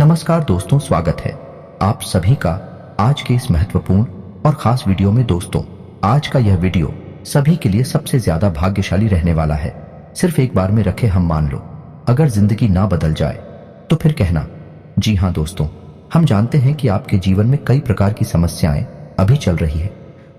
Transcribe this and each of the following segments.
नमस्कार दोस्तों, स्वागत है आप सभी का आज के इस महत्वपूर्ण और खास वीडियो में। दोस्तों, आज का यह वीडियो सभी के लिए सबसे ज्यादा भाग्यशाली रहने वाला है। सिर्फ एक बार में रखे हम मान लो, अगर जिंदगी ना बदल जाए तो फिर कहना। जी हाँ दोस्तों, हम जानते हैं कि आपके जीवन में कई प्रकार की समस्याएं अभी चल रही है।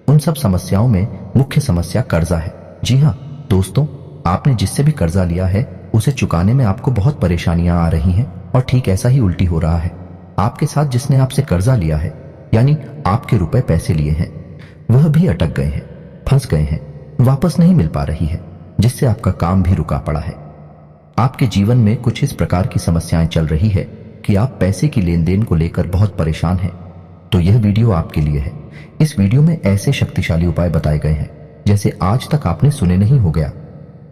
उन सब समस्याओं में मुख्य समस्या कर्जा है। जी हाँ दोस्तों, आपने जिससे भी कर्जा लिया है उसे चुकाने में आपको बहुत परेशानियां आ रही हैं, और ठीक ऐसा ही उल्टी हो रहा है। आपके साथ जिसने आपसे कर्जा लिया है, यानी आपके रुपए पैसे लिए हैं, वह भी अटक गए हैं, फंस गए हैं, वापस नहीं मिल पा रही है, जिससे आपका काम भी रुका पड़ा है। आपके जीवन में कुछ इस प्रकार की समस्याएं चल रही है कि आप पैसे की लेन देन को लेकर बहुत परेशान हैं। तो यह वीडियो आपके लिए है। इस वीडियो में ऐसे शक्तिशाली उपाय बताए गए हैं जैसे आज तक आपने सुने नहीं हो गया।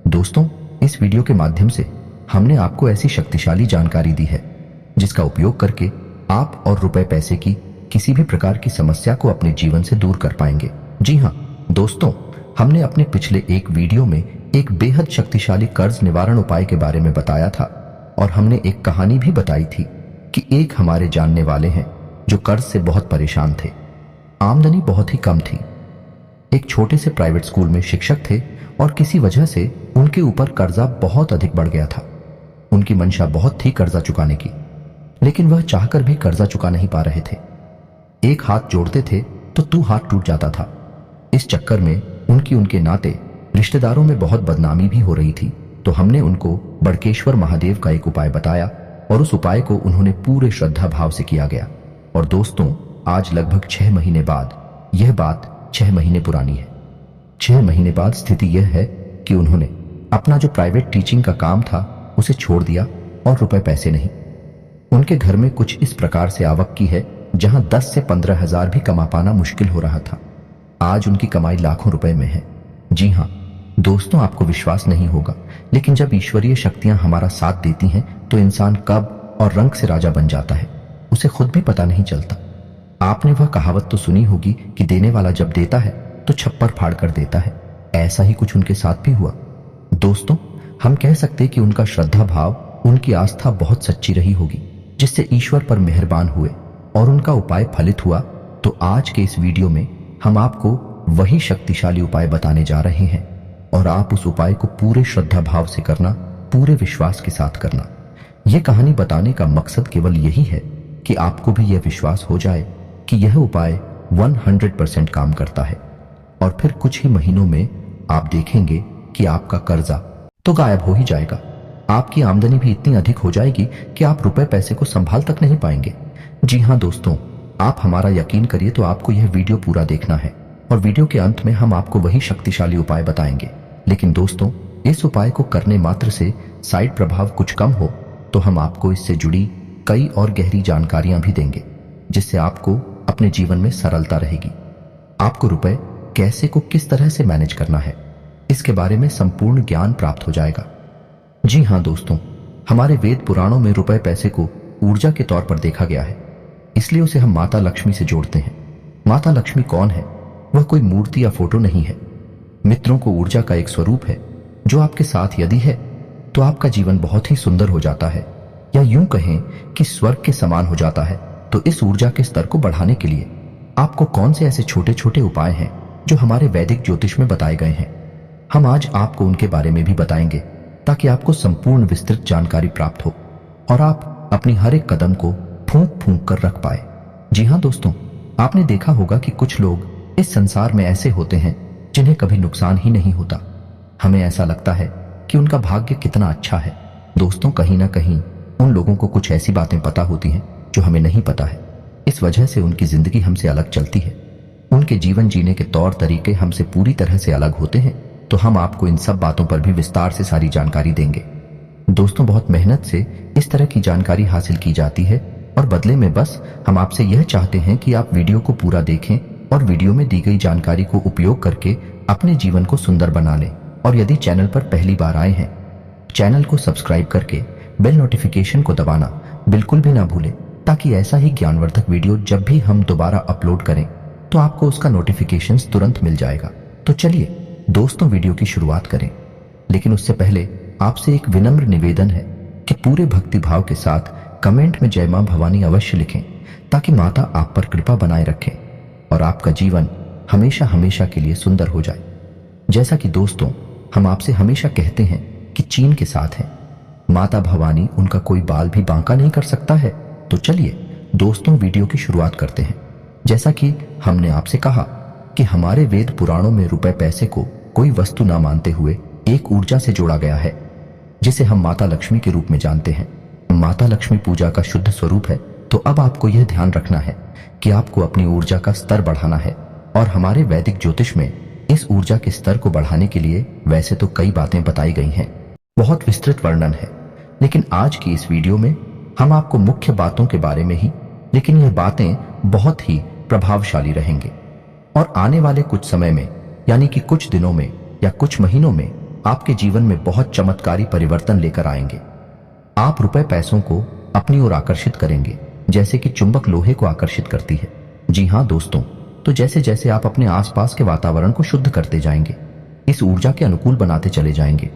दोस्तों, इस वीडियो के माध्यम से हमने आपको ऐसी शक्तिशाली जानकारी दी है जिसका उपयोग करके आप और रुपए पैसे की किसी भी प्रकार की समस्या को अपने जीवन से दूर कर पाएंगे। जी हाँ दोस्तों, हमने अपने पिछले एक वीडियो में एक बेहद शक्तिशाली कर्ज निवारण उपाय के बारे में बताया था, और हमने एक कहानी भी बताई थी कि एक हमारे जानने वाले हैं जो कर्ज से बहुत परेशान थे। आमदनी बहुत ही कम थी, एक छोटे से प्राइवेट स्कूल में शिक्षक थे, और किसी वजह से उनके ऊपर कर्जा बहुत अधिक बढ़ गया था। उनकी मंशा बहुत थी कर्जा चुकाने की, लेकिन वह चाहकर भी कर्जा चुका नहीं पा रहे थे। एक हाथ जोड़ते थे तो तू हाथ टूट जाता था। इस चक्कर में उनके नाते रिश्तेदारों में बहुत बदनामी भी हो रही थी। तो हमने उनको बड़केश्वर महादेव का एक उपाय बताया, और उस उपाय को उन्होंने पूरे श्रद्धा भाव से किया गया। और दोस्तों, आज लगभग 6 महीने बाद, यह बात 6 महीने पुरानी है, 6 महीने बाद स्थिति यह है कि उन्होंने अपना जो प्राइवेट टीचिंग का काम था उसे छोड़ दिया, और रुपए पैसे नहीं। उनके घर में कुछ इस प्रकार से आवक की है जहां 10 से 15 हजार भी कमा पाना मुश्किल हो रहा था। आज उनकी कमाई लाखों रुपए में है। जी हाँ दोस्तों, आपको विश्वास नहीं होगा, लेकिन जब ईश्वरीय शक्तियां हमारा साथ देती हैं तो इंसान कब और रंग से राजा बन जाता है, उसे खुद भी पता नहीं चलता। आपने वह कहावत तो सुनी होगी कि देने वाला जब देता है तो छप्पर फाड़ कर देता है। ऐसा ही कुछ उनके साथ भी हुआ। दोस्तों, हम कह सकते कि उनका श्रद्धा भाव, उनकी आस्था बहुत सच्ची रही होगी, जिससे ईश्वर पर मेहरबान हुए और उनका उपाय फलित हुआ। तो आज के इस वीडियो में हम आपको वही शक्तिशाली उपाय बताने जा रहे हैं, और आप उस उपाय को पूरे श्रद्धा भाव से करना, पूरे विश्वास के साथ करना। यह कहानी बताने का मकसद केवल यही है कि आपको भी यह विश्वास हो जाए कि यह उपाय 100% काम करता है, और फिर कुछ ही महीनों में आप देखेंगे कि आपका कर्जा तो गायब हो ही जाएगा। आपकी आमदनी भी इतनी अधिक हो जाएगी कि आप रुपए पैसे को संभाल तक नहीं पाएंगे। जी हाँ दोस्तों, आप हमारा यकीन करिए तो आपको यह वीडियो पूरा देखना है, और वीडियो के अंत में हम आपको वही शक्तिशाली उपाय बताएंगे। लेकिन दोस्तों, इस उपाय को करने मात्र से साइड प्रभाव कुछ कम हो तो हम आपको इससे जुड़ी कई और गहरी जानकारियां भी देंगे, जिससे आपको अपने जीवन में सरलता रहेगी। आपको रुपए कैसे को किस तरह से मैनेज करना है, इसके बारे में संपूर्ण ज्ञान प्राप्त हो जाएगा। जी हाँ दोस्तों, हमारे वेद पुराणों में रुपए पैसे को ऊर्जा के तौर पर देखा गया है, इसलिए उसे हम माता लक्ष्मी से जोड़ते हैं। माता लक्ष्मी कौन है? वह कोई मूर्ति या फोटो नहीं है। मित्रों को ऊर्जा का एक स्वरूप है, जो आपके साथ यदि है तो आपका जीवन बहुत ही सुंदर हो जाता है, या यूं कहें कि स्वर्ग के समान हो जाता है। तो इस ऊर्जा के स्तर को बढ़ाने के लिए आपको कौन से ऐसे छोटे छोटे उपाय हैं जो हमारे वैदिक ज्योतिष में बताए गए हैं, हम आज आपको उनके बारे में भी बताएंगे, ताकि आपको संपूर्ण विस्तृत जानकारी प्राप्त हो और आप अपनी हर एक कदम को फूंक फूंक कर रख पाए। जी हाँ दोस्तों, आपने देखा होगा कि कुछ लोग इस संसार में ऐसे होते हैं जिन्हें कभी नुकसान ही नहीं होता। हमें ऐसा लगता है कि उनका भाग्य कितना अच्छा है। दोस्तों, कहीं ना कहीं उन लोगों को कुछ ऐसी बातें पता होती हैं जो हमें नहीं पता है। इस वजह से उनकी जिंदगी हमसे अलग चलती है। उनके जीवन जीने के तौर तरीके हमसे पूरी तरह से अलग होते हैं। तो हम आपको इन सब बातों पर भी विस्तार से सारी जानकारी देंगे। दोस्तों, बहुत मेहनत से इस तरह की जानकारी हासिल की जाती है, और बदले में बस हम आपसे यह चाहते हैं कि आप वीडियो को पूरा देखें और वीडियो में दी गई जानकारी को उपयोग करके अपने जीवन को सुंदर बना लें। और यदि चैनल पर पहली बार आए हैं, चैनल को सब्सक्राइब करके बेल नोटिफिकेशन को दबाना बिल्कुल भी ना भूलें, ताकि ऐसा ही ज्ञानवर्धक वीडियो जब भी हम दोबारा अपलोड करें तो आपको उसका नोटिफिकेशन तुरंत मिल जाएगा। तो चलिए दोस्तों, वीडियो की शुरुआत करें। लेकिन उससे पहले आपसे एक विनम्र निवेदन है कि पूरे भक्ति भाव के साथ कमेंट में जय मां भवानी अवश्य लिखें ताकि माता आप पर कृपा बनाए रखें और आपका जीवन हमेशा हमेशा के लिए सुंदर हो जाए। जैसा कि दोस्तों हम आपसे हमेशा कहते हैं कि चीन के साथ है माता भवानी, उनका कोई बाल भी बांका नहीं कर सकता है। तो चलिए दोस्तों वीडियो की शुरुआत करते हैं। जैसा कि हमने आपसे कहा कि हमारे वेद पुराणों में रुपए पैसे को कोई वस्तु ना मानते हुए एक ऊर्जा से जोड़ा गया है जिसे हम माता लक्ष्मी के रूप में जानते हैं। माता लक्ष्मी पूजा का शुद्ध स्वरूप है। तो अब आपको यह ध्यान रखना है कि आपको अपनी ऊर्जा का स्तर बढ़ाना है और हमारे वैदिक ज्योतिष में इस ऊर्जा के स्तर को बढ़ाने के लिए वैसे तो कई बातें बताई गई हैं, बहुत विस्तृत वर्णन है, लेकिन आज की इस वीडियो में हम आपको मुख्य बातों के बारे में ही, लेकिन यह बातें बहुत ही प्रभावशाली रहेंगे और आने वाले कुछ समय में यानी कि कुछ दिनों में या कुछ महीनों में आपके जीवन में बहुत चमत्कारी परिवर्तन लेकर आएंगे। आप रुपए पैसों को अपनी ओर आकर्षित करेंगे जैसे कि चुंबक लोहे को आकर्षित करती है। जी हाँ दोस्तों, तो जैसे जैसे आप अपने आसपास के वातावरण को शुद्ध करते जाएंगे, इस ऊर्जा के अनुकूल बनाते चले जाएंगे,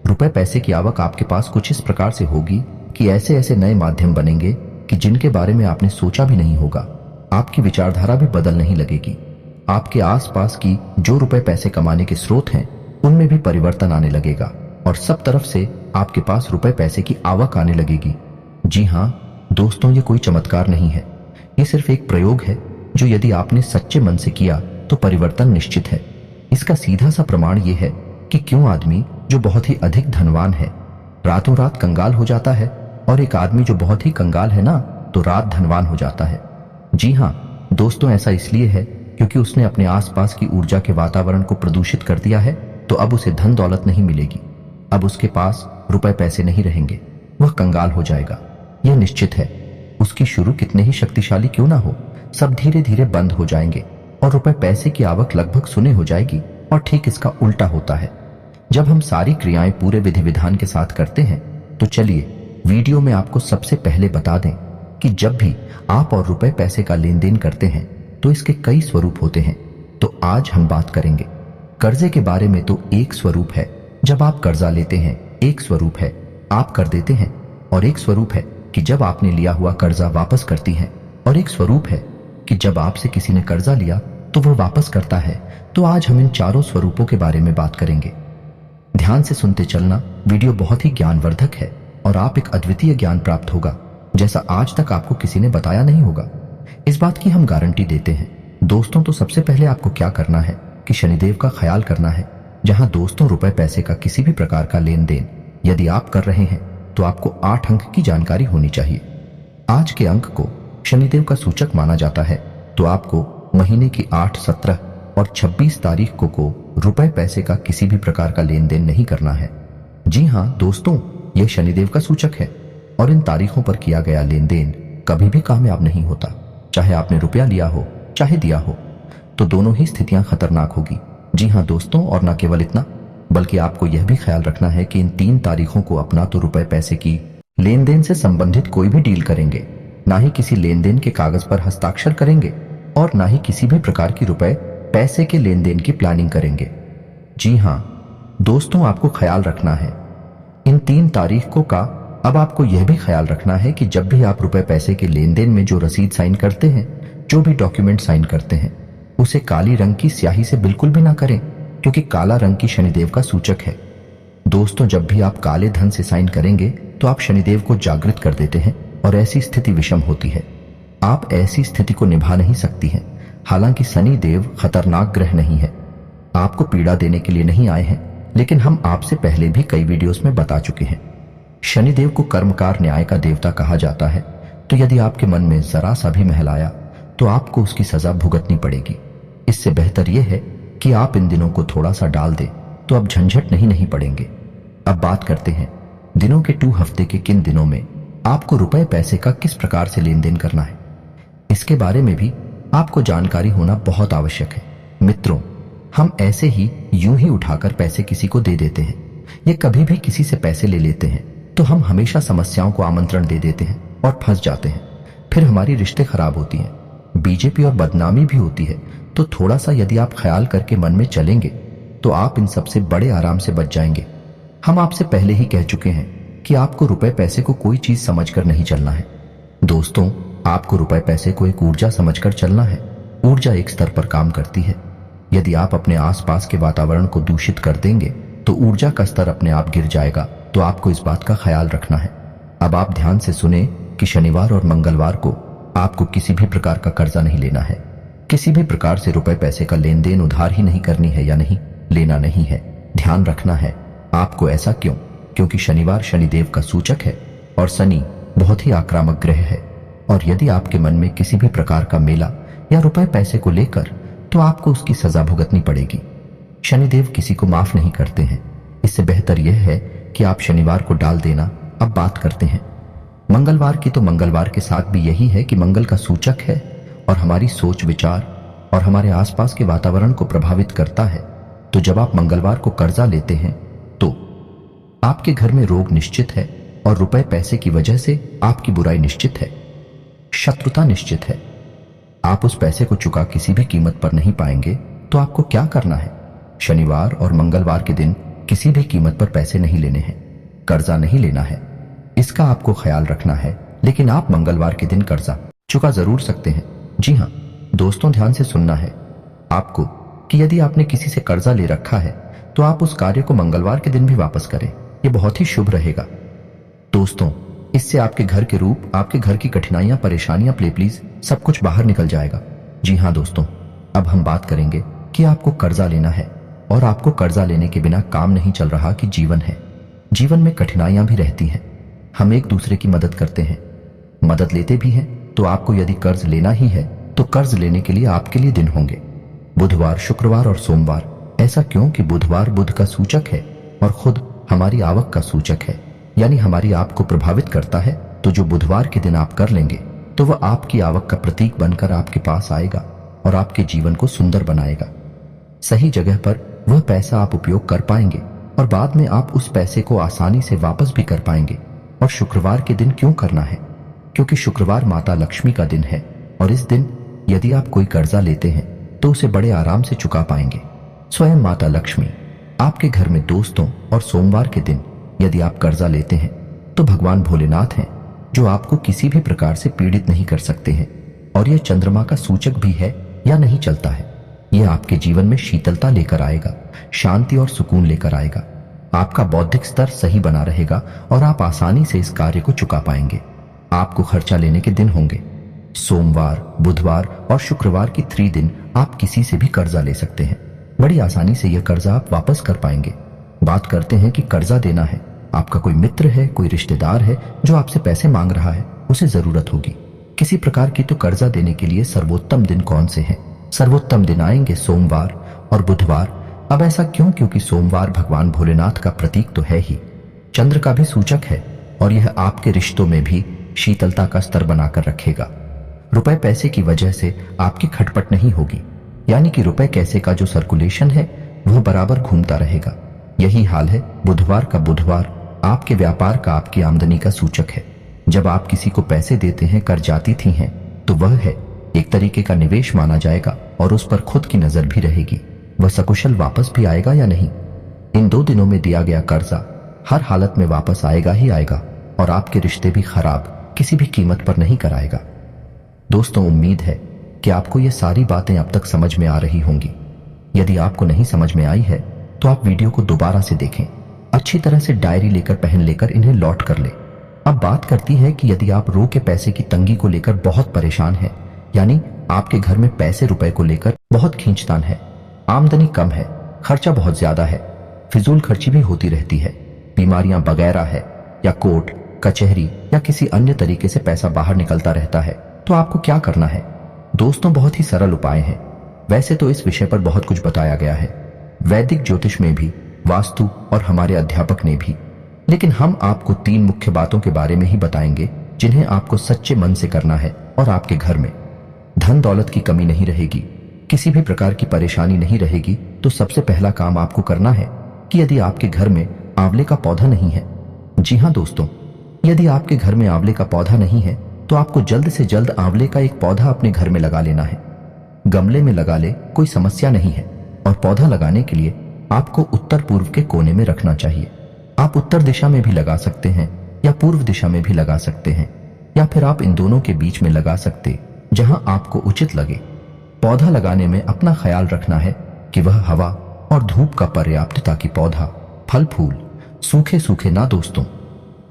रुपए पैसे की आवक आपके पास कुछ इस प्रकार से होगी कि ऐसे ऐसे नए माध्यम बनेंगे कि जिनके बारे में आपने सोचा भी नहीं होगा। आपकी विचारधारा भी बदलने ही लगेगी। आपके आसपास की जो रुपए पैसे कमाने के स्रोत हैं उनमें भी परिवर्तन आने लगेगा और सब तरफ से आपके पास रुपए पैसे की आवक आने लगेगी। जी हाँ दोस्तों, ये कोई चमत्कार नहीं है, ये सिर्फ एक प्रयोग है जो यदि आपने सच्चे मन से किया तो परिवर्तन निश्चित है। इसका सीधा सा प्रमाण ये है कि क्यों आदमी जो बहुत ही अधिक धनवान है रातों रात कंगाल हो जाता है और एक आदमी जो बहुत ही कंगाल है ना तो रात धनवान हो जाता है। जी हाँ दोस्तों, ऐसा इसलिए है क्योंकि उसने अपने आसपास की ऊर्जा के वातावरण को प्रदूषित कर दिया है। तो अब उसे धन दौलत नहीं मिलेगी, अब उसके पास रुपए पैसे नहीं रहेंगे, वह कंगाल हो जाएगा। यह निश्चित है। उसकी शुरू कितने ही शक्तिशाली क्यों ना हो, सब धीरे धीरे बंद हो जाएंगे और रुपए पैसे की आवक लगभग शून्य हो जाएगी। और ठीक इसका उल्टा होता है। जब हम सारी क्रियाएं पूरे विधि विधान के साथ करते हैं तो चलिए वीडियो में आपको सबसे पहले बता दें कि जब भी आप और रुपए पैसे का लेन देन करते हैं तो इसके कई स्वरूप होते हैं। तो आज हम बात करेंगे कर्जे के बारे में। तो एक स्वरूप है जब आप कर्जा लेते हैं, एक स्वरूप है आप कर देते हैं, और एक स्वरूप है कि जब आपने लिया हुआ कर्जा वापस करती हैं, और एक स्वरूप है कि जब आपसे किसी ने कर्जा लिया तो वो वापस करता है। तो आज हम इन चारों स्वरूपों के बारे में बात करेंगे। ध्यान से सुनते चलना, वीडियो बहुत ही ज्ञानवर्धक है और आप एक अद्वितीय ज्ञान प्राप्त होगा जैसा आज तक आपको किसी ने बताया नहीं होगा। इस बात की हम गारंटी देते हैं। दोस्तों तो सबसे पहले आपको क्या करना है कि शनिदेव का ख्याल करना है। जहां दोस्तों रुपए पैसे का किसी भी प्रकार का लेन देन यदि आप कर रहे हैं तो आपको 8 अंक की जानकारी होनी चाहिए। आज के अंक को शनिदेव का सूचक माना जाता है। तो आपको महीने की 8, 17 और 26 तारीख को रुपए पैसे का किसी भी प्रकार का लेन देन नहीं करना है। जी हाँ दोस्तों, यह शनिदेव का सूचक है और इन तारीखों पर किया गया लेन देन कभी भी कामयाब नहीं होता। चाहे आपने रुपया लिया हो चाहे दिया हो, तो दोनों ही स्थितियां खतरनाक होगी। जी हाँ दोस्तों, और न केवल इतना बल्कि आपको यह भी ख्याल रखना है कि इन 3 तारीखों को अपना तो रुपए पैसे की लेन देन से संबंधित कोई भी डील करेंगे, ना ही किसी लेन देन के कागज पर हस्ताक्षर करेंगे और ना ही किसी भी प्रकार की रुपए पैसे के लेन देन की प्लानिंग करेंगे। जी हाँ दोस्तों, आपको ख्याल रखना है इन 3 तारीखों का। अब आपको यह भी ख्याल रखना है कि जब भी आप रुपए पैसे के लेन देन में जो रसीद साइन करते हैं, जो भी डॉक्यूमेंट साइन करते हैं, उसे काली रंग की स्याही से बिल्कुल भी ना करें क्योंकि काला रंग की शनिदेव का सूचक है। दोस्तों, जब भी आप काले धन से साइन करेंगे तो आप शनिदेव को जागृत कर देते हैं और ऐसी स्थिति विषम होती है। आप ऐसी स्थिति को निभा नहीं सकती हैं। हालांकि शनि देव खतरनाक ग्रह नहीं है, आपको पीड़ा देने के लिए नहीं आए हैं, लेकिन हम आपसे पहले भी कई वीडियोस में बता चुके हैं। शनिदेव को कर्मकार न्याय का देवता कहा जाता है। तो यदि आपके मन में जरा सा भी महल आया तो आपको उसकी सजा भुगतनी पड़ेगी। इससे बेहतर यह है कि आप इन दिनों को थोड़ा सा डाल दें तो अब झंझट नहीं पड़ेंगे। अब बात करते हैं दिनों के 2 हफ्ते के किन दिनों में आपको रुपए पैसे का किस प्रकार से लेन देन करना है। इसके बारे में भी आपको जानकारी होना बहुत आवश्यक है। मित्रों, हम ऐसे ही यूं ही उठाकर पैसे किसी को दे देते हैं या कभी भी किसी से पैसे ले लेते हैं तो हम हमेशा समस्याओं को आमंत्रण दे देते हैं और फंस जाते हैं। फिर हमारी रिश्ते खराब होती हैं, बीजेपी और बदनामी भी होती है। तो थोड़ा सा यदि आप ख्याल करके मन में चलेंगे तो आप इन सबसे बड़े आराम से बच जाएंगे। हम आपसे पहले ही कह चुके हैं कि आपको रुपए पैसे को कोई चीज समझकर नहीं चलना है। दोस्तों, आपको रुपए पैसे को एक ऊर्जा समझकर चलना है। ऊर्जा एक स्तर पर काम करती है। यदि आप अपने आसपास के वातावरण को दूषित कर देंगे तो ऊर्जा का स्तर अपने आप गिर जाएगा। तो आपको इस बात का ख्याल रखना है। अब आप ध्यान से सुने कि शनिवार और मंगलवार को आपको किसी भी प्रकार का कर्जा नहीं लेना है। किसी भी प्रकार से रुपए पैसे का लेन देन उधार ही नहीं करनी है या नहीं लेना नहीं है। ध्यान रखना है आपको। ऐसा क्यों? क्योंकि शनिवार शनिदेव का सूचक है और शनि बहुत ही आक्रामक ग्रह है। और यदि आपके मन में किसी भी प्रकार का मेला या रुपए पैसे को लेकर, तो आपको उसकी सजा भुगतनी पड़ेगी। शनिदेव किसी को माफ नहीं करते हैं। इससे बेहतर यह है कि आप शनिवार को डाल देना। अब बात करते हैं मंगलवार की। तो मंगलवार के साथ भी यही है कि मंगल का सूचक है और हमारी सोच विचार और हमारे आसपास के वातावरण को प्रभावित करता है। तो जब आप मंगलवार को कर्जा लेते हैं तो आपके घर में रोग निश्चित है और रुपए पैसे की वजह से आपकी बुराई निश्चित है, शत्रुता निश्चित है। आप उस पैसे को चुका किसी भी कीमत पर नहीं पाएंगे। तो आपको क्या करना है? शनिवार और मंगलवार के दिन किसी भी कीमत पर पैसे नहीं लेने हैं, कर्जा नहीं लेना है। इसका आपको ख्याल रखना है। लेकिन आप मंगलवार के दिन कर्जा चुका जरूर सकते हैं। जी हाँ दोस्तों, ध्यान से सुनना है आपको कि यदि आपने किसी से कर्जा ले रखा है तो आप उस कार्य को मंगलवार के दिन भी वापस करें। यह बहुत ही शुभ रहेगा। दोस्तों, इससे आपके घर के रूप, आपके घर की कठिनाइयां, परेशानियां, प्लीज सब कुछ बाहर निकल जाएगा। जी हाँ दोस्तों, अब हम बात करेंगे कि आपको कर्जा लेना है और आपको कर्जा लेने के बिना काम नहीं चल रहा कि जीवन है। जीवन में कठिनाइयां भी रहती हैं। हम एक दूसरे की मदद करते हैं, मदद लेते भी हैं। तो आपको यदि कर्ज लेना ही है तो कर्ज लेने के लिए आपके लिए दिन होंगे बुधवार, शुक्रवार और सोमवार। ऐसा क्यों? कि बुधवार बुध का सूचक है और खुद हमारी आवक का सूचक है, यानी हमारी आप को प्रभावित करता है। तो जो बुधवार के दिन आप कर लेंगे तो वह आपकी आवक का प्रतीक बनकर आपके पास आएगा और आपके जीवन को सुंदर बनाएगा। सही जगह पर वह पैसा आप उपयोग कर पाएंगे और बाद में आप उस पैसे को आसानी से वापस भी कर पाएंगे। और शुक्रवार के दिन क्यों करना है? क्योंकि शुक्रवार माता लक्ष्मी का दिन है और इस दिन यदि आप कोई कर्जा लेते हैं तो उसे बड़े आराम से चुका पाएंगे। स्वयं माता लक्ष्मी आपके घर में दोस्तों। और सोमवार के दिन यदि आप कर्जा लेते हैं तो भगवान भोलेनाथ हैं जो आपको किसी भी प्रकार से पीड़ित नहीं कर सकते हैं। और यह चंद्रमा का सूचक भी है या नहीं चलता है। यह आपके जीवन में शीतलता लेकर आएगा, शांति और सुकून लेकर आएगा। आपका बौद्धिक स्तर सही बना रहेगा और आप आसानी से इस कार्य को चुका पाएंगे। आपको खर्चा लेने के दिन होंगे सोमवार, बुधवार और शुक्रवार की 3 दिन आप किसी से भी कर्जा ले सकते हैं। बड़ी आसानी से यह कर्जा आप वापस कर पाएंगे। बात करते हैं कि कर्जा देना है। आपका कोई मित्र है, कोई रिश्तेदार है जो आपसे पैसे मांग रहा है, उसे जरूरत होगी किसी प्रकार की। तो कर्जा देने के लिए सर्वोत्तम दिन कौन से हैं? सर्वोत्तम दिन आएंगे सोमवार और बुधवार। अब ऐसा क्यों? क्योंकि सोमवार भगवान भोलेनाथ का प्रतीक तो है ही, चंद्र का भी सूचक है और यह आपके रिश्तों में भी शीतलता का स्तर बनाकर रखेगा। रुपए पैसे की वजह से आपकी खटपट नहीं होगी, यानी कि रुपए पैसे का जो सर्कुलेशन है वह बराबर घूमता रहेगा। यही हाल है बुधवार का। बुधवार आपके व्यापार का, आपकी आमदनी का सूचक है। जब आप किसी को पैसे देते हैं, कर्जाती थी हैं, तो वह है एक तरीके का निवेश माना जाएगा और उस पर खुद की नजर भी रहेगी वह सकुशल वापस भी आएगा या नहीं। इन 2 दिनों में दिया गया कर्जा हर हालत में वापस आएगा ही आएगा और आपके रिश्ते भी खराब किसी भी कीमत पर नहीं कराएगा। दोस्तों, उम्मीद है कि आपको ये सारी बातें अब तक समझ में आ रही होंगी। यदि आपको नहीं समझ में आई है तो आप वीडियो को दोबारा से देखें, अच्छी तरह से डायरी लेकर, पेन लेकर इन्हें लौट कर ले। अब बात करती है कि यदि आप रो के पैसे की तंगी को लेकर बहुत परेशान हैं, यानी आपके घर में पैसे रुपए को लेकर बहुत खींचतान है, आमदनी कम है, खर्चा बहुत ज्यादा है, फिजूल खर्ची भी होती रहती है, बीमारियां वगैरह है, या कोर्ट कचहरी या किसी अन्य तरीके से पैसा बाहर निकलता रहता है, तो आपको क्या करना है? दोस्तों, बहुत ही सरल उपाय हैं। वैसे तो इस विषय पर बहुत कुछ बताया गया है, वैदिक ज्योतिष में भी, वास्तु और हमारे अध्यापक ने भी। लेकिन हम आपको 3 मुख्य बातों के बारे में ही बताएंगे जिन्हें आपको सच्चे मन से करना है और आपके घर में धन दौलत की कमी नहीं रहेगी, किसी भी प्रकार की परेशानी नहीं रहेगी। तो सबसे पहला काम आपको करना है कि यदि आपके घर में आंवले का पौधा नहीं है, जी हाँ दोस्तों, यदि आपके घर में आंवले का पौधा नहीं है तो आपको जल्द से जल्द आंवले का एक पौधा अपने घर में लगा लेना है। गमले में लगा ले, कोई समस्या नहीं है। और पौधा लगाने के लिए आपको उत्तर पूर्व के कोने में रखना चाहिए। आप उत्तर दिशा में भी लगा सकते हैं या पूर्व दिशा में भी लगा सकते हैं, या फिर आप इन दोनों के बीच में लगा सकते, जहां आपको उचित लगे। पौधा लगाने में अपना ख्याल रखना है कि वह हवा और धूप का पर्याप्त, ताकि पौधा फल फूल सूखे सूखे ना। दोस्तों,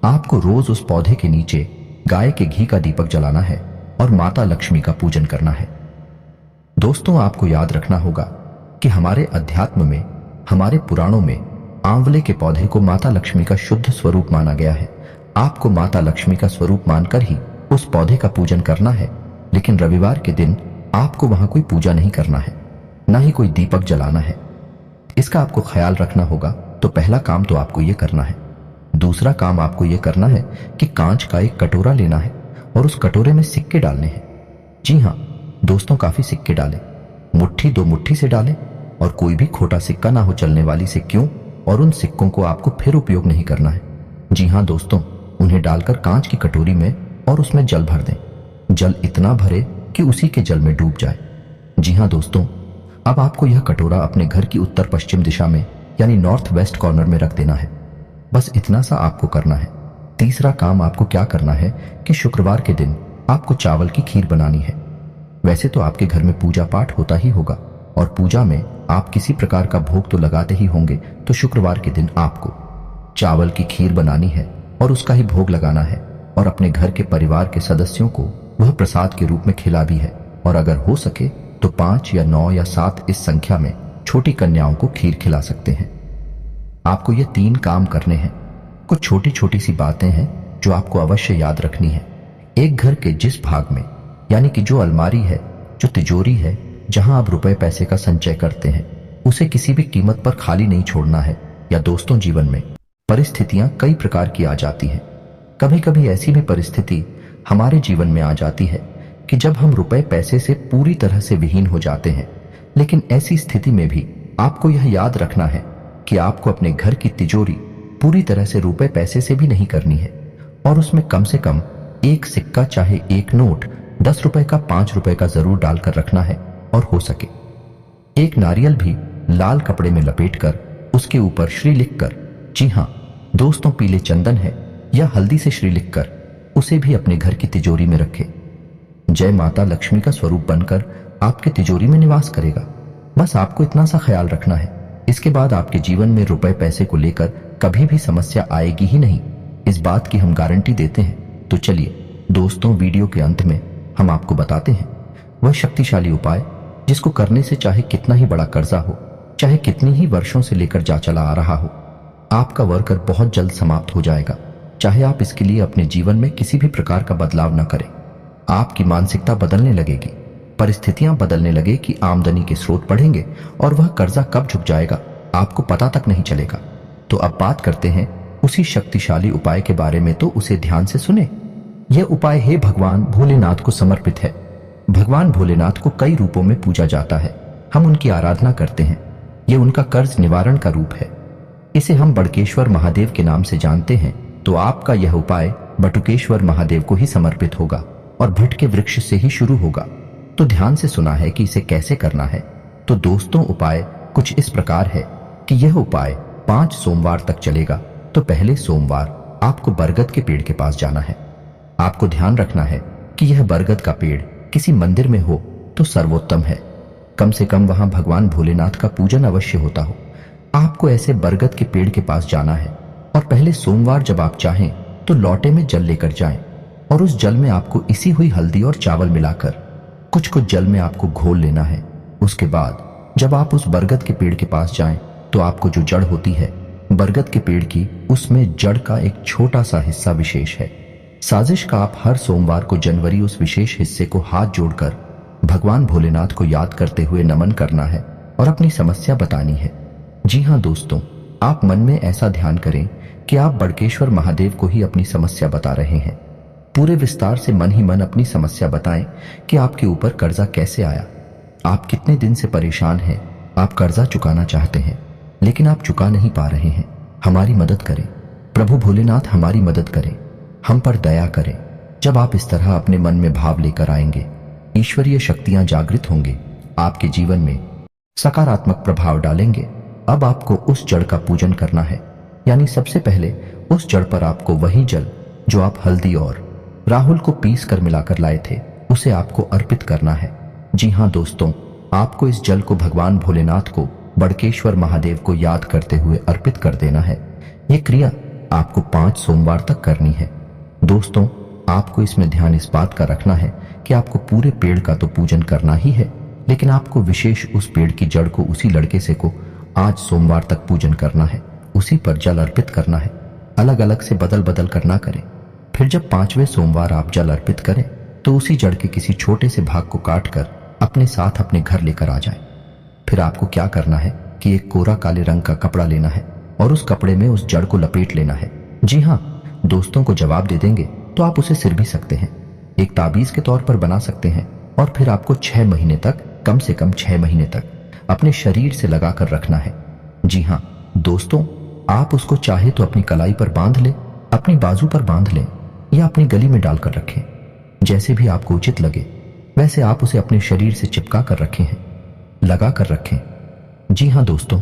आपको रोज उस पौधे के नीचे गाय के घी का दीपक जलाना है और माता लक्ष्मी का पूजन करना है। दोस्तों, आपको याद रखना होगा कि हमारे अध्यात्म में, हमारे पुराणों में आंवले के पौधे को माता लक्ष्मी का शुद्ध स्वरूप माना गया है। आपको माता लक्ष्मी का स्वरूप मानकर ही उस पौधे का पूजन करना है, लेकिन रविवार के दिन आपको वहां कोई पूजा नहीं करना है, ना ही कोई दीपक जलाना है। इसका आपको ख्याल रखना होगा। तो पहला काम तो आपको यह करना है। दूसरा काम आपको यह करना है कि कांच का एक कटोरा लेना है और उस कटोरे में सिक्के डालने हैं। जी हाँ दोस्तों, काफी सिक्के डालें, मुट्ठी 2 मुट्ठी से डालें, और कोई भी खोटा सिक्का ना हो चलने वाली सिक्कों, और उन सिक्कों को आपको फिर उपयोग नहीं करना है। जी हाँ दोस्तों, उन्हें डालकर कांच की कटोरी में और उसमें जल भर दें। जल इतना भरे कि उसी के जल में डूब जाए। जी हाँ दोस्तों, अब आपको यह कटोरा अपने घर की उत्तर पश्चिम दिशा में, यानी नॉर्थ वेस्ट कॉर्नर में रख देना है। बस इतना सा आपको करना है। तीसरा काम आपको क्या करना है कि शुक्रवार के दिन आपको चावल की खीर बनानी है। वैसे तो आपके घर में पूजा पाठ होता ही होगा, और पूजा में आप किसी प्रकार का भोग तो लगाते ही होंगे। तो शुक्रवार के दिन आपको चावल की खीर बनानी है और उसका ही भोग लगाना है, और अपने घर के परिवार के सदस्यों को वह प्रसाद के रूप में खिला भी है। और अगर हो सके तो 5 या 9 या 7 इस संख्या में छोटी कन्याओं को खीर खिला सकते हैं। आपको ये 3 काम करने हैं। कुछ छोटी छोटी सी बातें हैं जो आपको अवश्य याद रखनी है। एक घर के जिस भाग में, यानी कि जो अलमारी है, जो तिजोरी है, जहां आप रुपए पैसे का संचय करते हैं, उसे किसी भी कीमत पर खाली नहीं छोड़ना है। या दोस्तों, जीवन में परिस्थितियां कई प्रकार की आ जाती हैं। कभी कभी ऐसी भी परिस्थिति हमारे जीवन में आ जाती है कि जब हम रुपए पैसे से पूरी तरह से विहीन हो जाते हैं। लेकिन ऐसी स्थिति में भी आपको यह याद रखना है कि आपको अपने घर की तिजोरी पूरी तरह से रुपए पैसे से भी नहीं करनी है, और उसमें कम से कम एक सिक्का, चाहे एक नोट 10 रुपए का, 5 रुपए का जरूर डालकर रखना है। और हो सके एक नारियल भी लाल कपड़े में लपेटकर उसके ऊपर श्री लिखकर, जी हाँ दोस्तों, पीले चंदन है या हल्दी से श्री लिखकर उसे भी अपने घर की तिजोरी में रखें। जय माता लक्ष्मी का स्वरूप बनकर आपके तिजोरी में निवास करेगा। बस आपको इतना सा ख्याल रखना है। इसके बाद आपके जीवन में रुपए पैसे को लेकर कभी भी समस्या आएगी ही नहीं, इस बात की हम गारंटी देते हैं। तो चलिए दोस्तों, वीडियो के अंत में हम आपको बताते हैं वह शक्तिशाली उपाय जिसको करने से चाहे कितना ही बड़ा कर्जा हो, चाहे कितनी ही वर्षों से लेकर जा चला आ रहा हो, आपका वर्कर बहुत जल्द समाप्त हो जाएगा। चाहे आप इसके लिए अपने जीवन में किसी भी प्रकार का बदलाव न करें। आपकी मानसिकता बदलने लगेगी, परिस्थितियां बदलने लगे कि आमदनी के स्रोत बढ़ेंगे, और वह कर्जा कब झुक जाएगा आपको पता तक नहीं चलेगा। तो अब बात करते हैं उसी शक्तिशाली उपाय के बारे में, तो उसे ध्यान से सुने। यह उपाय हे भगवान भोलेनाथ को समर्पित है। भगवान भोलेनाथ को कई रूपों में पूजा जाता है। हम उनकी आराधना करते हैं। यह उनका कर्ज निवारण का रूप है। इसे हम बड़केश्वर महादेव के नाम से जानते हैं। तो आपका यह उपाय बटुकेश्वर महादेव को ही समर्पित होगा और भट्ट के वृक्ष से ही शुरू होगा। तो ध्यान से सुना है कि इसे कैसे करना है। तो दोस्तों, उपाय कुछ इस प्रकार है कि यह उपाय 5 सोमवार तक चलेगा। तो पहले सोमवार आपको बरगद के पेड़ के पास जाना है। आपको ध्यान रखना है कि यह बरगद का पेड़ किसी मंदिर में हो तो सर्वोत्तम है। कम से कम वहां भगवान भोलेनाथ का पूजन अवश्य होता हो। आपको ऐसे बरगद के पेड़ के पास जाना है, और पहले सोमवार जब आप चाहें तो लौटे में जल लेकर जाएं, और उस जल में आपको इसी हुई हल्दी और चावल मिलाकर कुछ कुछ जल में आपको घोल लेना है। उसके बाद जब आप उस बरगद के पेड़ के पास जाएं, तो आपको जो जड़ होती है बरगद के पेड़ की, उसमें जड़ का एक छोटा सा हिस्सा विशेष है। साजिश का आप हर सोमवार को जनवरी उस विशेष हिस्से को हाथ जोड़कर भगवान भोलेनाथ को याद करते हुए नमन करना है और अपनी समस्या बतानी है। जी हाँ दोस्तों, आप मन में ऐसा ध्यान करें कि आप बड़केश्वर महादेव को ही अपनी समस्या बता रहे हैं। पूरे विस्तार से मन ही मन अपनी समस्या बताएं कि आपके ऊपर कर्जा कैसे आया, आप कितने दिन से परेशान हैं, आप कर्जा चुकाना चाहते हैं लेकिन आप चुका नहीं पा रहे हैं। हमारी मदद करें प्रभु भोलेनाथ, हमारी मदद करें, हम पर दया करें। जब आप इस तरह अपने मन में भाव लेकर आएंगे, ईश्वरीय शक्तियां जागृत होंगे, आपके जीवन में सकारात्मक प्रभाव डालेंगे। अब आपको उस जड़ का पूजन करना है, यानी सबसे पहले उस जड़ पर आपको वही जल जो आप हल्दी और राहुल को पीस कर मिलाकर लाए थे उसे आपको अर्पित करना है। जी हाँ दोस्तों, आपको इस जल को भगवान भोलेनाथ को, बड़केश्वर महादेव को याद करते हुए अर्पित कर देना है। ये क्रिया आपको 5 सोमवार तक करनी है। दोस्तों, आपको इसमें ध्यान इस बात का रखना है कि आपको पूरे पेड़ का तो पूजन करना ही है, लेकिन आपको विशेष उस पेड़ की जड़ को, उसी लड़के से को आज सोमवार तक पूजन करना है, उसी पर जल अर्पित करना है। अलग अलग से बदल बदल कर ना करें। फिर जब 5वें सोमवार आप जल अर्पित करें तो उसी जड़ के किसी छोटे से भाग को काट कर अपने साथ अपने घर लेकर आ जाएं। फिर आपको क्या करना है कि एक कोरा काले रंग का कपड़ा लेना है और उस कपड़े में उस जड़ को लपेट लेना है। जी हाँ, दोस्तों को जवाब दे देंगे तो आप उसे सिर भी सकते हैं, एक ताबीज के तौर पर बना सकते हैं, और फिर आपको 6 महीने तक, कम से कम 6 महीने तक अपने शरीर से लगाकर रखना है। जी हाँ दोस्तों, आप उसको चाहे तो अपनी कलाई पर बांध लें, अपनी बाजू पर बांध लें या अपनी गली में डालकर रखें। जैसे भी आपको उचित लगे वैसे आप उसे अपने शरीर से चिपका कर रखें हैं, लगा कर रखें। जी हाँ दोस्तों,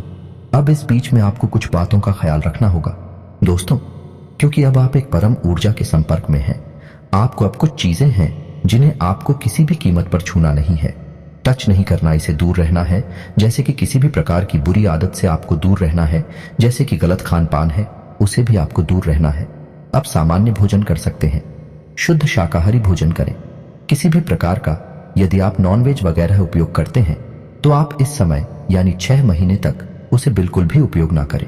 अब इस बीच में आपको कुछ बातों का ख्याल रखना होगा दोस्तों, क्योंकि अब आप एक परम ऊर्जा के संपर्क में हैं। आपको अब कुछ चीजें हैं जिन्हें आपको किसी भी कीमत पर छूना नहीं है, टच नहीं करना, इसे दूर रहना है। जैसे कि किसी भी प्रकार की बुरी आदत से आपको दूर रहना है, जैसे कि गलत खान पान है, उसे भी आपको दूर रहना है। अब सामान्य भोजन कर सकते हैं, शुद्ध शाकाहारी भोजन करें। किसी भी प्रकार का यदि आप नॉनवेज वगैरह उपयोग करते हैं तो आप इस समय यानी 6 महीने तक उसे बिल्कुल भी उपयोग ना करें।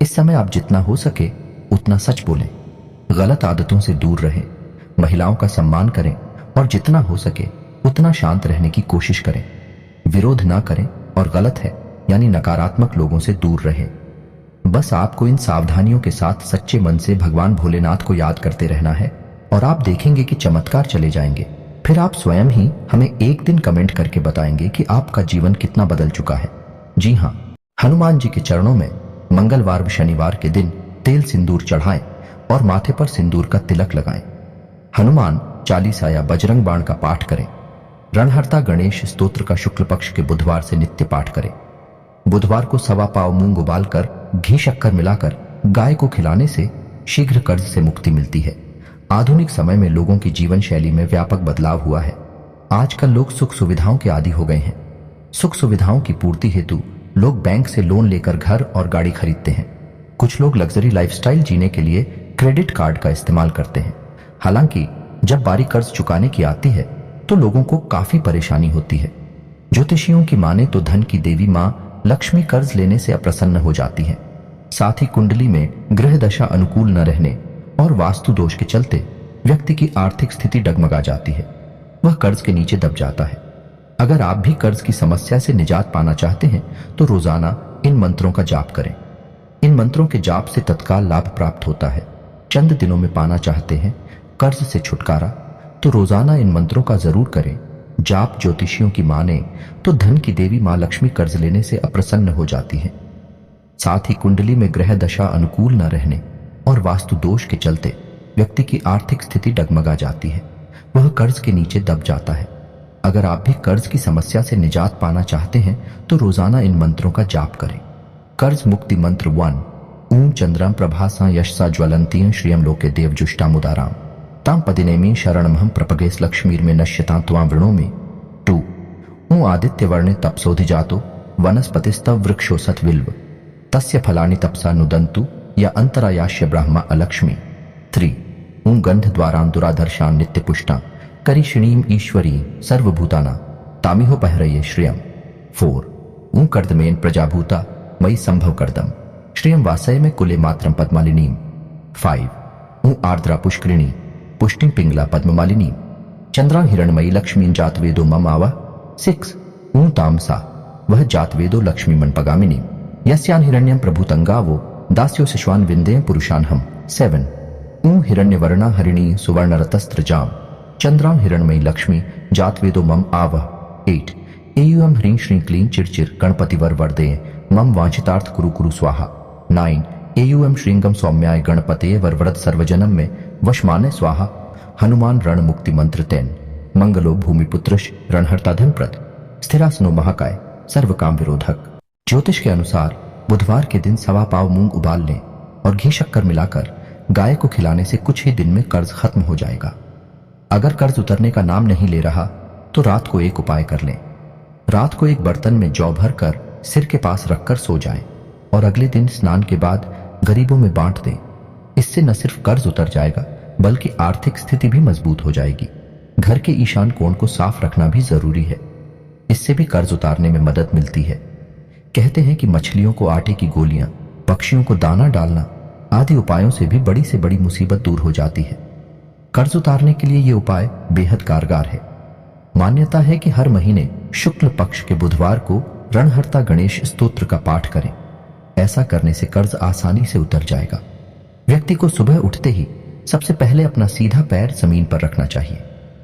इस समय आप जितना हो सके उतना सच बोलें, गलत आदतों से दूर रहें, महिलाओं का सम्मान करें और जितना हो सके उतना शांत रहने की कोशिश करें। विरोध ना करें और गलत है यानी नकारात्मक लोगों से दूर रहें। बस आपको इन सावधानियों के साथ सच्चे मन से भगवान भोलेनाथ को याद करते रहना है और आप देखेंगे कि चमत्कार चले जाएंगे। फिर आप स्वयं ही हमें एक दिन कमेंट करके बताएंगे कि आपका जीवन कितना बदल चुका है। जी हाँ, हनुमान जी के चरणों में मंगलवार व शनिवार के दिन तेल सिंदूर चढ़ाएं और माथे पर सिंदूर का तिलक लगाएं। हनुमान चालीसा या बजरंग बाण का पाठ करें। रणहर्ता गणेश स्तोत्र का शुक्ल पक्ष के बुधवार से नित्य पाठ करें। बुधवार को 1.25 पाव मूंग उबालकर घी शक्कर मिलाकर गाय को खिलाने से शीघ्र कर्ज से मुक्ति मिलती है। आधुनिक समय में लोगों की जीवन शैली में व्यापक बदलाव हुआ है। आजकल लोग सुख सुविधाओं के आदी हो गए हैं। सुख सुविधाओं की पूर्ति हेतु लोग बैंक से लोन लेकर घर और गाड़ी खरीदते हैं। कुछ लोग लग्जरी लाइफस्टाइल जीने के लिए क्रेडिट कार्ड का इस्तेमाल करते हैं। हालांकि जब बारी कर्ज चुकाने की आती है तो लोगों को काफी परेशानी होती है। ज्योतिषियों की माने तो धन की देवी मां लक्ष्मी कर्ज लेने से अप्रसन्न हो जाती है। साथ ही कुंडली में ग्रह दशा अनुकूल न रहने और वास्तु दोष के चलते व्यक्ति की आर्थिक स्थिति डगमगा जाती है, वह कर्ज के नीचे दब जाता है। अगर आप भी कर्ज की समस्या से निजात पाना चाहते हैं तो रोजाना इन मंत्रों का जाप करें। इन मंत्रों के जाप से तत्काल लाभ प्राप्त होता है। चंद दिनों में पाना चाहते हैं कर्ज से छुटकारा तो रोजाना इन मंत्रों का जरूर करें। जाप ज्योतिषियों की माने तो धन की देवी मां लक्ष्मी कर्ज लेने से अप्रसन्न हो जाती है। साथ ही कुंडली में ग्रह दशा अनुकूल न रहने और वास्तु दोष के चलते व्यक्ति की आर्थिक स्थिति डगमगा जाती है, वह कर्ज के नीचे दब जाता है। अगर आप भी कर्ज की समस्या से निजात पाना चाहते हैं तो रोजाना इन मंत्रों का जाप करें। कर्ज मुक्ति मंत्र 1 ऊं चंद्रम प्रभासा यशसा ज्वलंती श्रियम लोके देवजुष्टा मुदाराम ताम पदिनेमी शरणमहम प्रपगेश लक्ष्मीर में नश्यता त्वां वृणोमि 2 ऊं आदित्य वर्णे तपसोधि जातो वनस्पतिस्तव वृक्षो सतविल्व तस्य फलानि तपसा नुदन्तु या अंतरायाश्य ब्रह्मा अलक्ष्मी 3 ऊं गंध द्वारां दुराधर्षां नित्य पुष्टा करिषिणीम ईश्वरी सर्वभूताना तामिहो पहरये श्रियम 4 ऊं कर्दमेन प्रजाभूता मयि संभव कर्दम श्रियम वासय में कुले मात्रम पद्मालिनीम 5 ऊं आर्द्रा पुष्करिणी पुष्टिं पिंगला पद्ममालिनी चंद्रा हिरणमयी लक्ष्मी जातवेदो मम आवा 6 ऊं तामसा वह जातवेदो लक्ष्मी मनपगामिनी यस्यान हिरण्यम प्रभुतंगावो दास्यो शिश्वान विंदेय पुरुषानहम 7 ऊं हिरण्यवर्णा हरिणी सुवर्णरतस्त्रजाम चंद्रां हिरणमयी लक्ष्मी जातवेदो मम आवह 8 एयुम ह्रीं श्रीं क्लीं चिरचिर गणपतिवर वर्दे मम वांछितार्थ कुरु कुरु स्वाहा 9 एयुम श्रींगम सौम्याय गणपते वरवरद सर्वजनम में वशमाने स्वाहा हनुमान रण मुक्ति मंत्र 10 मंगलो भूमिपुत्रश रणहर्ता धनप्रद स्थिरासनो महाकाय सर्व काम विरोधक। ज्योतिष के अनुसार बुधवार के दिन 1.25 पाव मूंग उबाल लें और घी शक्कर मिलाकर गाय को खिलाने से कुछ ही दिन में कर्ज खत्म हो जाएगा। अगर कर्ज उतरने का नाम नहीं ले रहा तो रात को एक उपाय कर लें। रात को एक बर्तन में जौ भर कर सिर के पास रखकर सो जाएं और अगले दिन स्नान के बाद गरीबों में बांट दें। इससे न सिर्फ कर्ज उतर जाएगा बल्कि आर्थिक स्थिति भी मजबूत हो जाएगी। घर के ईशान कोण को साफ रखना भी जरूरी है, इससे भी कर्ज उतारने में मदद मिलती है। कहते हैं कि मछलियों को आटे की गोलियां, पक्षियों को दाना डालना आदि उपायों से भी बड़ी से बड़ी मुसीबत दूर हो जाती है। कर्ज उतारने के लिए ये उपाय बेहद कारगर है। मान्यता है कि हर महीने शुक्ल पक्ष के बुधवार को रणहर्ता गणेश स्तोत्र का पाठ करें। ऐसा करने से कर्ज आसानी से उतर जाएगा। व्यक्ति को सुबह उठते ही सबसे पहले अपना सीधा पैर जमीन पर रखना चाहिए।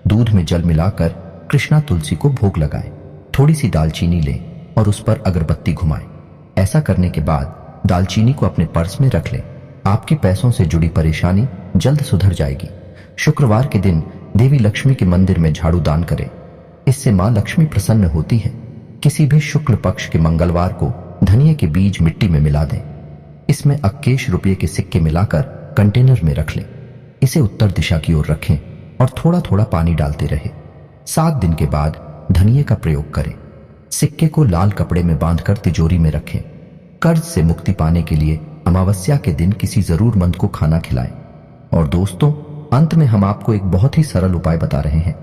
दूध में जल मिलाकर कृष्णा तुलसी को भोग लगाएं। थोड़ी सी दालचीनी लें और उस पर अगरबत्ती घुमाएं। ऐसा करने के बाद दालचीनी को अपने पर्स में रख लें। आपके पैसों से जुड़ी परेशानी जल्द सुधर जाएगी। शुक्रवार के दिन देवी लक्ष्मी के मंदिर में झाड़ू दान करें। इससे मां लक्ष्मी प्रसन्न होती है। किसी भी शुक्ल पक्ष के मंगलवार को धनिये के बीज मिट्टी में मिला दें। इसमें 21 रुपये के सिक्के मिलाकर कंटेनर में रख लें। इसे उत्तर दिशा की ओर रखें और थोड़ा थोड़ा पानी डालते रहें। 7 दिन के बाद धनिये का प्रयोग करें। सिक्के को लाल कपड़े में बांधकर तिजोरी में रखें। कर्ज से मुक्ति पाने के लिए अमावस्या के दिन किसी जरूरतमंद को खाना खिलाएं। और दोस्तों, अंत में हम आपको एक बहुत ही सरल उपाय बता रहे हैं।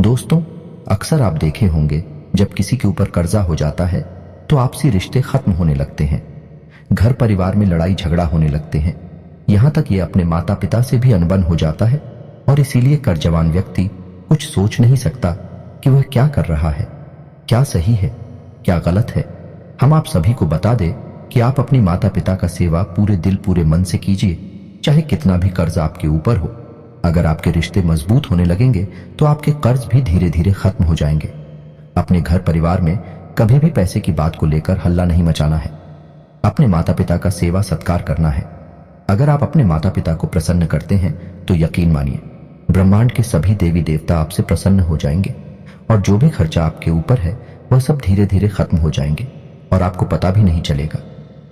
दोस्तों, अक्सर आप देखे होंगे जब किसी के ऊपर कर्जा हो जाता है तो आपसी रिश्ते खत्म होने लगते हैं। घर परिवार में लड़ाई झगड़ा होने लगते हैं। यहां तक ये अपने माता पिता से भी अनबन हो जाता है और इसीलिए कर्जवान व्यक्ति कुछ सोच नहीं सकता कि वह क्या कर रहा है, क्या सही है, क्या गलत है। हम आप सभी को बता दें कि आप अपनी माता पिता का सेवा पूरे दिल पूरे मन से कीजिए, चाहे कितना भी कर्ज आपके ऊपर हो। अगर आपके रिश्ते मजबूत होने लगेंगे तो आपके कर्ज भी धीरे धीरे खत्म हो जाएंगे। अपने घर परिवार में कभी भी पैसे की बात को लेकर हल्ला नहीं मचाना है। अपने माता पिता का सेवा सत्कार करना है। अगर आप अपने माता पिता को प्रसन्न करते हैं तो यकीन मानिए, ब्रह्मांड के सभी देवी देवता आपसे प्रसन्न हो जाएंगे और जो भी खर्चा आपके ऊपर है वह सब धीरे धीरे खत्म हो जाएंगे और आपको पता भी नहीं चलेगा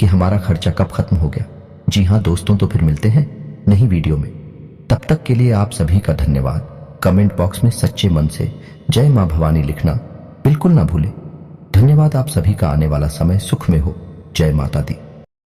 कि हमारा खर्चा कब खत्म हो गया। जी हाँ दोस्तों, तो फिर मिलते हैं नई वीडियो में। तब तक के लिए आप सभी का धन्यवाद। कमेंट बॉक्स में सच्चे मन से जय मां भवानी लिखना बिल्कुल ना भूलें। धन्यवाद। आप सभी का आने वाला समय सुख में हो। जय माता दी।